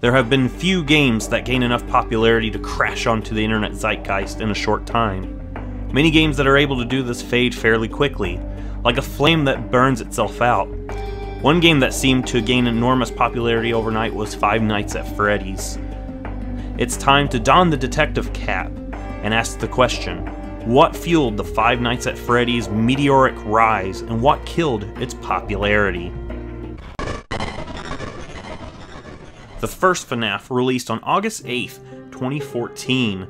There have been few games that gain enough popularity to crash onto the internet zeitgeist in a short time. Many games that are able to do this fade fairly quickly, like a flame that burns itself out. One game that seemed to gain enormous popularity overnight was Five Nights at Freddy's. It's time to don the detective cap and ask the question, what fueled the Five Nights at Freddy's meteoric rise and what killed its popularity? The first FNAF released on August 8th, 2014.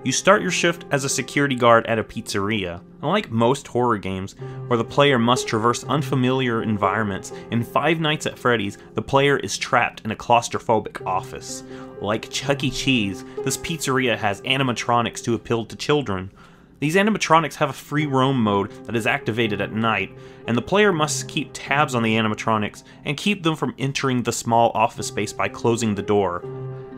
You start your shift as a security guard at a pizzeria. Unlike most horror games, where the player must traverse unfamiliar environments, in Five Nights at Freddy's, the player is trapped in a claustrophobic office. Like Chuck E. Cheese, this pizzeria has animatronics to appeal to children. These animatronics have a free roam mode that is activated at night, and the player must keep tabs on the animatronics and keep them from entering the small office space by closing the door.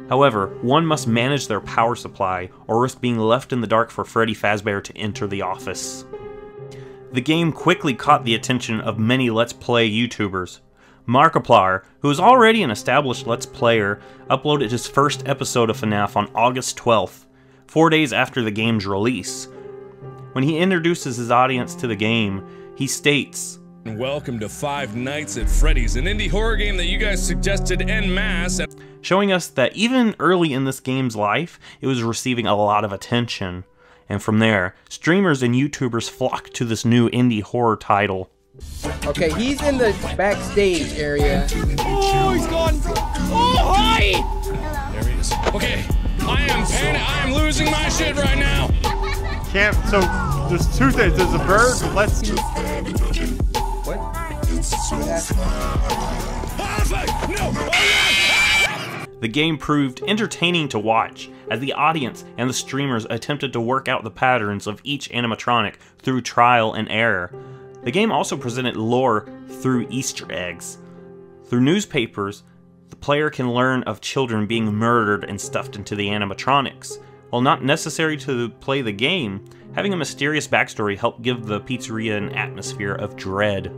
However, one must manage their power supply or risk being left in the dark for Freddy Fazbear to enter the office. The game quickly caught the attention of many Let's Play YouTubers. Markiplier, who is already an established Let's Player, uploaded his first episode of FNAF on August 12th, 4 days after the game's release. When he introduces his audience to the game, he states, "Welcome to Five Nights at Freddy's, an indie horror game that you guys suggested en masse," showing us that even early in this game's life, it was receiving a lot of attention. And from there, streamers and YouTubers flocked to this new indie horror title. Okay, he's in the backstage area. Oh, he's gone! Oh, hi! There he is. Okay, I am losing my shit right now. Can't, so there's two things. There's a bird, let's... What? No! The game proved entertaining to watch, as the audience and the streamers attempted to work out the patterns of each animatronic through trial and error. The game also presented lore through Easter eggs. Through newspapers, the player can learn of children being murdered and stuffed into the animatronics. While not necessary to play the game, having a mysterious backstory helped give the pizzeria an atmosphere of dread.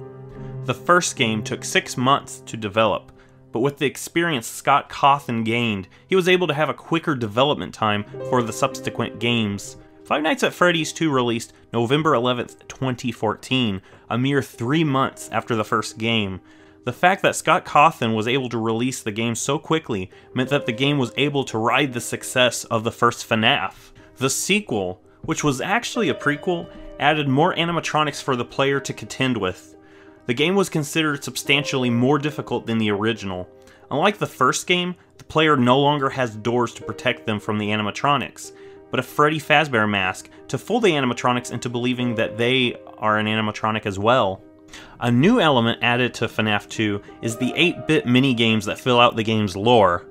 The first game took 6 months to develop, but with the experience Scott Cawthon gained, he was able to have a quicker development time for the subsequent games. Five Nights at Freddy's 2 released November 11th, 2014, a mere 3 months after the first game. The fact that Scott Cawthon was able to release the game so quickly meant that the game was able to ride the success of the first FNAF. The sequel, which was actually a prequel, added more animatronics for the player to contend with. The game was considered substantially more difficult than the original. Unlike the first game, the player no longer has doors to protect them from the animatronics, but a Freddy Fazbear mask to fool the animatronics into believing that they are an animatronic as well. A new element added to FNAF 2 is the 8-bit minigames that fill out the game's lore.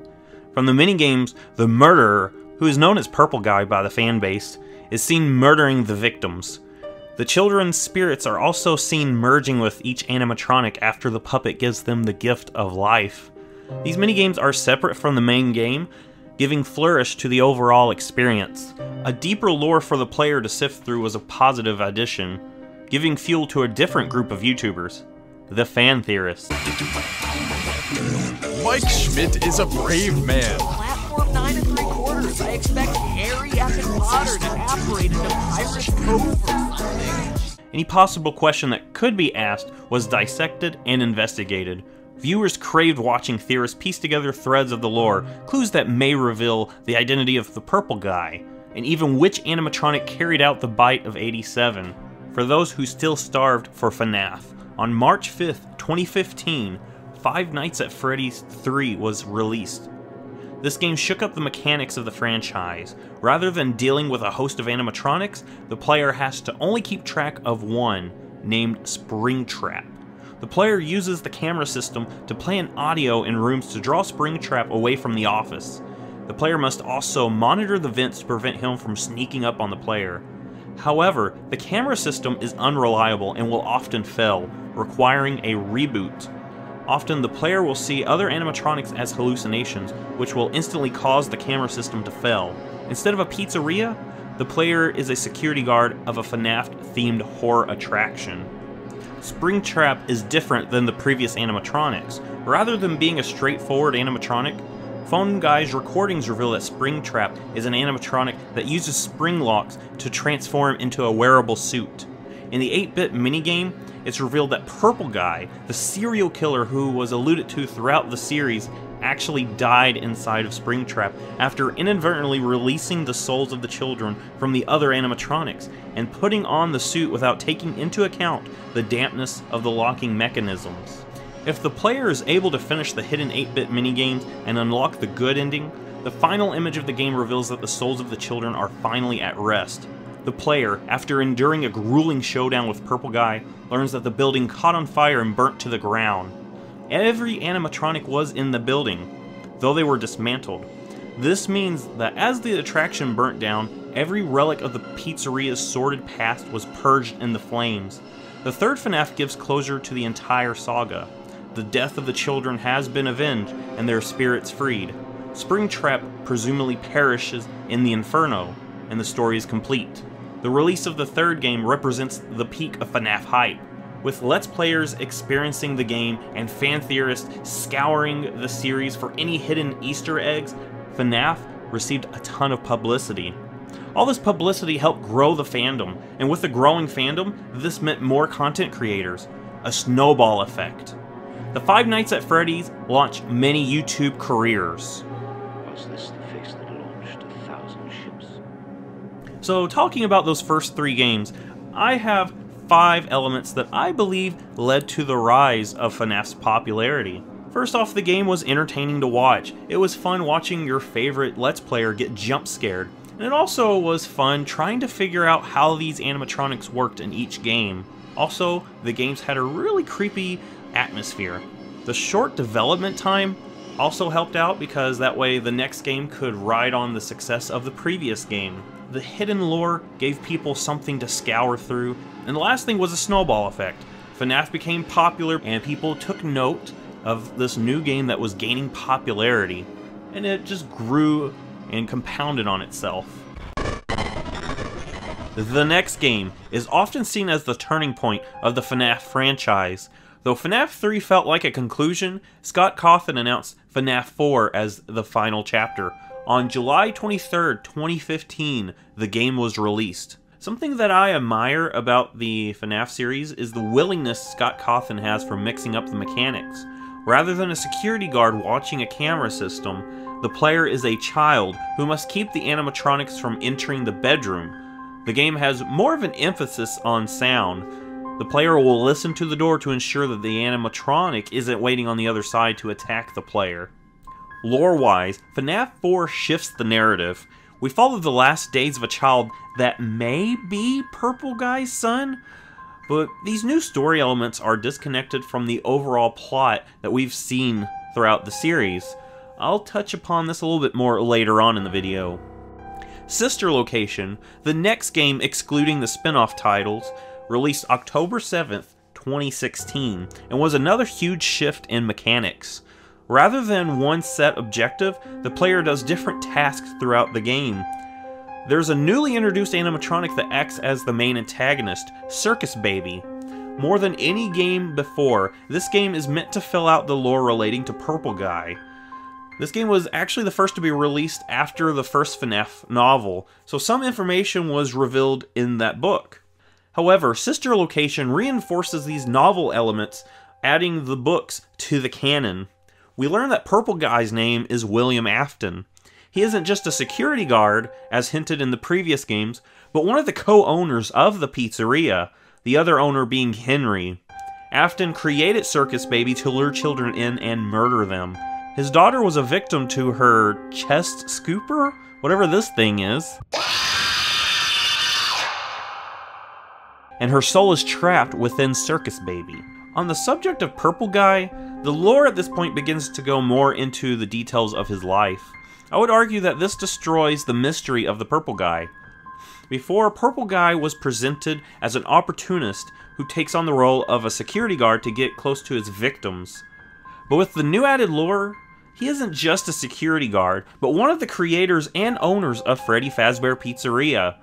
From the minigames, the murderer, who is known as Purple Guy by the fanbase, is seen murdering the victims. The children's spirits are also seen merging with each animatronic after the puppet gives them the gift of life. These minigames are separate from the main game, giving flourish to the overall experience. A deeper lore for the player to sift through was a positive addition, giving fuel to a different group of YouTubers, the fan theorists. Mike Schmidt is a brave man. Platform 9 3/4. I expect Harry effing Potter to operate into Irish Cove or something. Any possible question that could be asked was dissected and investigated. Viewers craved watching theorists piece together threads of the lore, clues that may reveal the identity of the Purple Guy, and even which animatronic carried out the bite of 87. For those who still starved for FNAF, on March 5th, 2015, Five Nights at Freddy's 3 was released. This game shook up the mechanics of the franchise. Rather than dealing with a host of animatronics, the player has to only keep track of one, named Springtrap. The player uses the camera system to play an audio in rooms to draw Springtrap away from the office. The player must also monitor the vents to prevent him from sneaking up on the player. However, the camera system is unreliable and will often fail, requiring a reboot. Often the player will see other animatronics as hallucinations, which will instantly cause the camera system to fail. Instead of a pizzeria, the player is a security guard of a FNAF-themed horror attraction. Springtrap is different than the previous animatronics. Rather than being a straightforward animatronic, Phone Guy's recordings reveal that Springtrap is an animatronic that uses spring locks to transform into a wearable suit. In the 8-bit minigame, it's revealed that Purple Guy, the serial killer who was alluded to throughout the series, actually died inside of Springtrap after inadvertently releasing the souls of the children from the other animatronics and putting on the suit without taking into account the dampness of the locking mechanisms. If the player is able to finish the hidden 8-bit minigames and unlock the good ending, the final image of the game reveals that the souls of the children are finally at rest. The player, after enduring a grueling showdown with Purple Guy, learns that the building caught on fire and burnt to the ground. Every animatronic was in the building, though they were dismantled. This means that as the attraction burnt down, every relic of the pizzeria's sordid past was purged in the flames. The third FNAF gives closure to the entire saga. The death of the children has been avenged and their spirits freed. Springtrap presumably perishes in the Inferno, and the story is complete. The release of the third game represents the peak of FNAF hype, with Let's Players experiencing the game and fan theorists scouring the series for any hidden Easter eggs. FNAF received a ton of publicity. All this publicity helped grow the fandom, and with the growing fandom, this meant more content creators, a snowball effect. The Five Nights at Freddy's launched many YouTube careers. Was this the face that launched 1,000 ships? So talking about those first 3 games, I have 5 elements that I believe led to the rise of FNAF's popularity. First off, the game was entertaining to watch. It was fun watching your favorite Let's Player get jump scared. And it also was fun trying to figure out how these animatronics worked in each game. Also, the games had a really creepy atmosphere. The short development time also helped out because that way the next game could ride on the success of the previous game. The hidden lore gave people something to scour through, and the last thing was a snowball effect. FNAF became popular and people took note of this new game that was gaining popularity, and it just grew and compounded on itself. The next game is often seen as the turning point of the FNAF franchise. Though FNAF 3 felt like a conclusion, Scott Cawthon announced FNAF 4 as the final chapter. On July 23rd, 2015, the game was released. Something that I admire about the FNAF series is the willingness Scott Cawthon has for mixing up the mechanics. Rather than a security guard watching a camera system, the player is a child who must keep the animatronics from entering the bedroom. The game has more of an emphasis on sound. The player will listen to the door to ensure that the animatronic isn't waiting on the other side to attack the player. Lore-wise, FNAF 4 shifts the narrative. We follow the last days of a child that may be Purple Guy's son, but these new story elements are disconnected from the overall plot that we've seen throughout the series. I'll touch upon this a little bit more later on in the video. Sister Location, the next game excluding the spin-off titles, released October 7th, 2016, and was another huge shift in mechanics. Rather than one set objective, the player does different tasks throughout the game. There's a newly introduced animatronic that acts as the main antagonist, Circus Baby. More than any game before, this game is meant to fill out the lore relating to Purple Guy. This game was actually the first to be released after the first FNAF novel, so some information was revealed in that book. However, Sister Location reinforces these novel elements, adding the books to the canon. We learn that Purple Guy's name is William Afton. He isn't just a security guard, as hinted in the previous games, but one of the co-owners of the pizzeria, the other owner being Henry. Afton created Circus Baby to lure children in and murder them. His daughter was a victim to her chest scooper? Whatever this thing is. And her soul is trapped within Circus Baby. On the subject of Purple Guy, the lore at this point begins to go more into the details of his life. I would argue that this destroys the mystery of the Purple Guy. Before, Purple Guy was presented as an opportunist who takes on the role of a security guard to get close to his victims. But with the new added lore, he isn't just a security guard, but one of the creators and owners of Freddy Fazbear Pizzeria.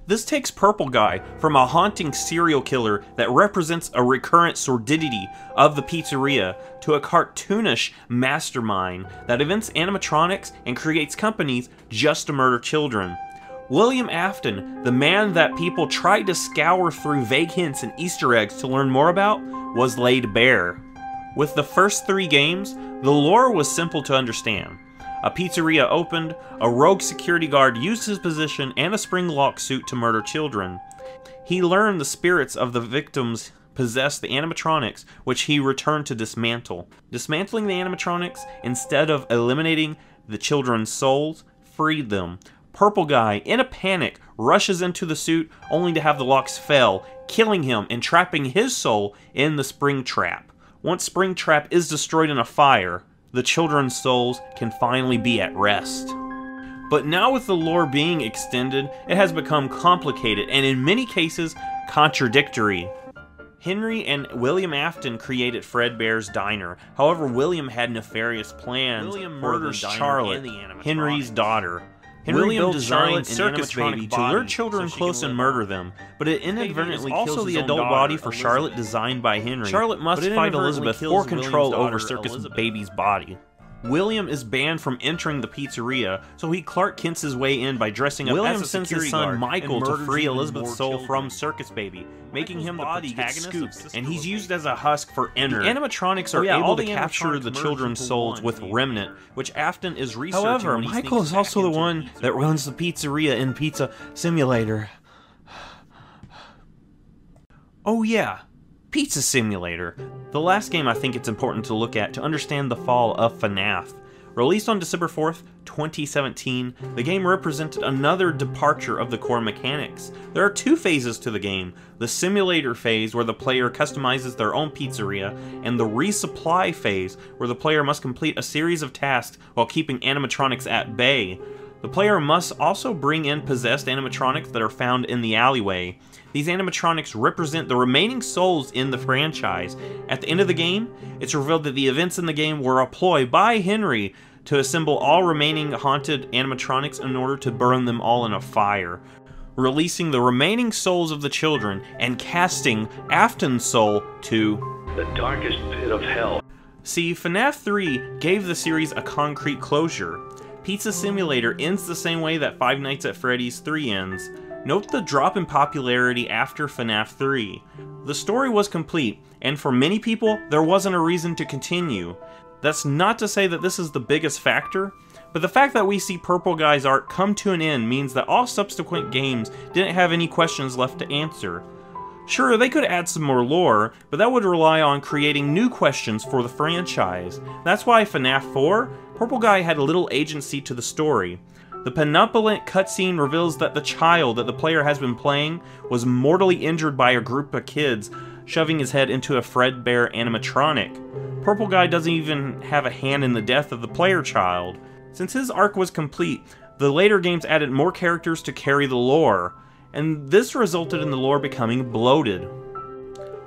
This takes Purple Guy from a haunting serial killer that represents a recurrent sordidity of the pizzeria to a cartoonish mastermind that invents animatronics and creates companies just to murder children. William Afton, the man that people tried to scour through vague hints and Easter eggs to learn more about, was laid bare. With the first 3 games, the lore was simple to understand. A pizzeria opened, a rogue security guard used his position and a spring lock suit to murder children. He learned the spirits of the victims possessed the animatronics, which he returned to dismantle. Dismantling the animatronics, instead of eliminating the children's souls, freed them. Purple Guy, in a panic, rushes into the suit only to have the locks fail, killing him and trapping his soul in the spring trap. Once spring trap is destroyed in a fire, the children's souls can finally be at rest. But now with the lore being extended, it has become complicated and in many cases contradictory. Henry and William Afton created Fredbear's Diner. However, William had nefarious plans. William murders Charlotte, Henry's daughter. Henry designed Circus Baby to lure children close and murder them, but it inadvertently kills the adult body for Charlotte designed by Henry. Charlotte must fight Elizabeth for control over Circus Baby's body. William is banned from entering the pizzeria, so he Clark Kent's his way in by dressing up as a sends his son Michael to free Elizabeth's soul from Circus Baby, making him the protagonist, and he's used as a husk for Enter. The animatronics are able to capture the children's souls with Remnant, which Afton is researching. However, Michael is also the one that runs the pizzeria in Pizza Simulator. Oh yeah, Pizza Simulator. The last game I think it's important to look at to understand the fall of FNAF. Released on December 4th, 2017, the game represented another departure of the core mechanics. There are 2 phases to the game: the simulator phase, where the player customizes their own pizzeria, and the resupply phase, where the player must complete a series of tasks while keeping animatronics at bay. The player must also bring in possessed animatronics that are found in the alleyway. These animatronics represent the remaining souls in the franchise. At the end of the game, it's revealed that the events in the game were a ploy by Henry to assemble all remaining haunted animatronics in order to burn them all in a fire, releasing the remaining souls of the children and casting Afton's soul to the darkest pit of hell. See, FNAF 3 gave the series a concrete closure. Pizza Simulator ends the same way that Five Nights at Freddy's 3 ends. Note the drop in popularity after FNAF 3. The story was complete, and for many people, there wasn't a reason to continue. That's not to say that this is the biggest factor, but the fact that we see Purple Guy's arc come to an end means that all subsequent games didn't have any questions left to answer. Sure, they could add some more lore, but that would rely on creating new questions for the franchise. That's why FNAF 4, Purple Guy had little agency to the story. The penultimate cutscene reveals that the child that the player has been playing was mortally injured by a group of kids shoving his head into a Fredbear animatronic. Purple Guy doesn't even have a hand in the death of the player child. Since his arc was complete, the later games added more characters to carry the lore, and this resulted in the lore becoming bloated.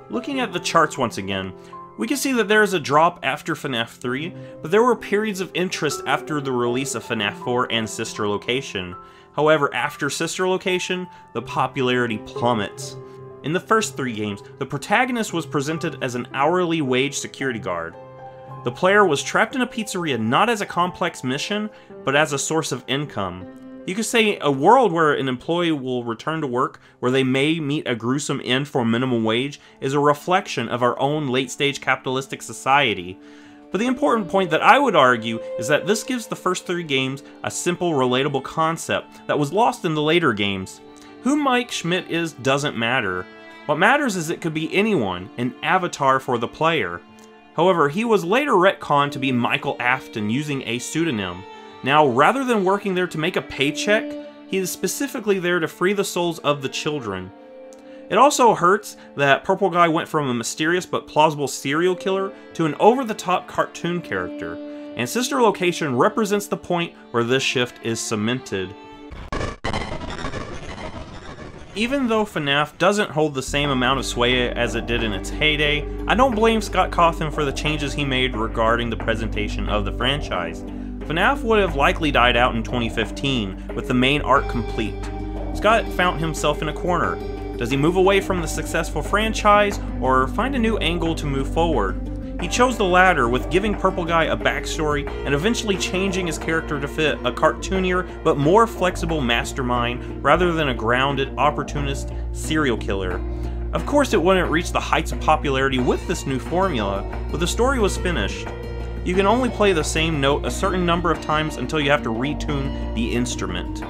Looking at the charts once again, we can see that there is a drop after FNAF 3, but there were periods of interest after the release of FNAF 4 and Sister Location. However, after Sister Location, the popularity plummets. In the first 3 games, the protagonist was presented as an hourly wage security guard. The player was trapped in a pizzeria not as a complex mission, but as a source of income. You could say a world where an employee will return to work where they may meet a gruesome end for minimum wage is a reflection of our own late-stage capitalistic society. But the important point that I would argue is that this gives the first 3 games a simple, relatable concept that was lost in the later games. Who Mike Schmidt is doesn't matter. What matters is it could be anyone, an avatar for the player. However, he was later retconned to be Michael Afton using a pseudonym. Now, rather than working there to make a paycheck, he is specifically there to free the souls of the children. It also hurts that Purple Guy went from a mysterious but plausible serial killer to an over-the-top cartoon character, and Sister Location represents the point where this shift is cemented. Even though FNAF doesn't hold the same amount of sway as it did in its heyday, I don't blame Scott Cawthon for the changes he made regarding the presentation of the franchise. FNAF would have likely died out in 2015, with the main arc complete. Scott found himself in a corner. Does he move away from the successful franchise, or find a new angle to move forward? He chose the latter, with giving Purple Guy a backstory and eventually changing his character to fit a cartoonier but more flexible mastermind rather than a grounded, opportunist serial killer. Of course, it wouldn't reach the heights of popularity with this new formula, but the story was finished. You can only play the same note a certain number of times until you have to retune the instrument.